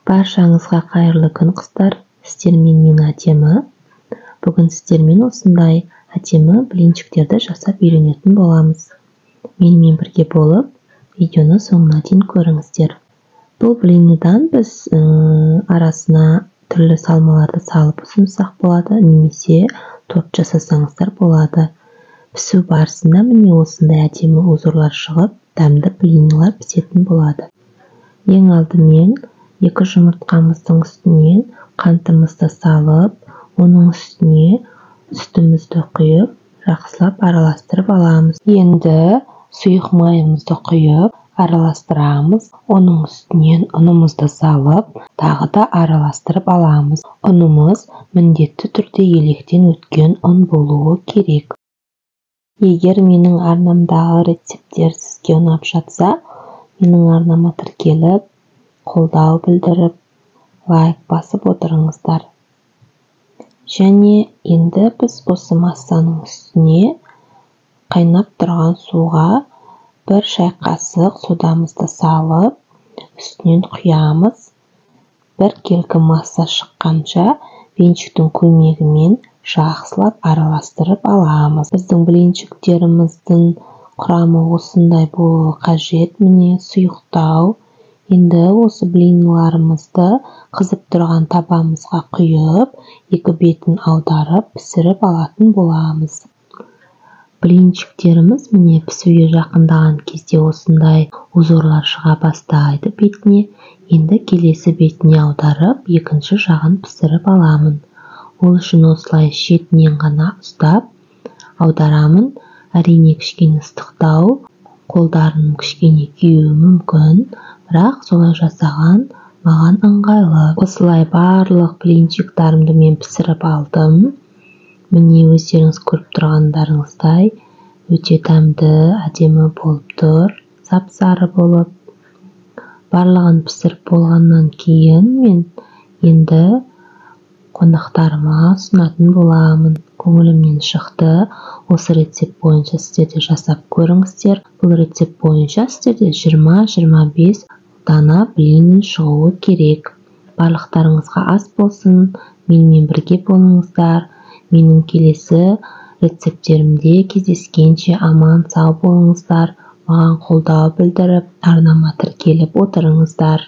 Баршаңызға қайырлы күн қыздар, сіздермен мен әдемі. Бүгін сіздермен осындай әдемі блинчиктерді жасап үйренетін боламыз. Менімен бірге болып, видеоны соңына дейін көріңіздер. Бұл блиннан біз арасына түрлі салмаларды салып ұсынсақ болады, немесе торт жасасаңыздар болады. Пісу барысында міне осындай әдемі узорлар шығып, дәмді блиннер пісетін болады. Ең алдымен 2 жұмыртқамыздың үстінен қантымызды салып, оның үстіне сүтімізді құйып, жақсылап араластырып аламыз. Енді сұйық майымызды құйып, араластырамыз. Оның үстінен ұнымызды салып, тағы да араластырып аламыз. Ұнымыз міндетті түрде електен өткен ұн болуы керек. Егер менің арнамдағы рецепттер сізге ұнап жатса, менің арнама тіркеліп, қолдау білдіріп, лайк басып отырыңыздар. Және енді біз осы массаның үстіне қайнап тұрған суға 1 шай қасық содамызды салып, үстінен құямыз. 1 келкі масса шыққанша блинчиктің көмегімен жақсылап араластырып аламыз. Біздің блинчиктеріміздің құрамы осындай болуы қажет, міне сұйықтау. Енді осы блинларымызды қызып тұрған табамызға құйып, 2 бетін аударып, пісіріп алатын боламыз. Блинчиктеріміз міне пісуге жақындаған кезде осындай узорлар шыға бастайды бетіне. Енді келесі бетіне аударып, екінші жағын пісіріп аламын. Ол үшін осылай шетінен ғана ұстап аударамын. Әрине кішкене ыстықтау, қолдарым кішкене күйуі мүмкін, бірақ солай жасаған маған ыңғайлы. Осылай барлық блинчиктарымды мен пісіріп алдым. Міне өздеріңіз көріп тұрғандарыңыздай, өте дәмді, әдемі болып тұр, сап-сары болып. Барлығын пісіріп болғаннан кейін мен енді қонақтарыма ұсынатын боламын. Көңілімнен шықты. Осы рецепт бойынша сіздер де жасап көріңіздер. Бұл рецепт бойынша сіздерде 20-25 дана блин шығуы керек. Барлықтарыңызға ас болсын. Менімен бірге болыңыздар. Менің келесі рецепттерімде кездескенше аман сау болыңыздар. Маған қолдау білдіріп, арнама тіркеліп отырыңыздар.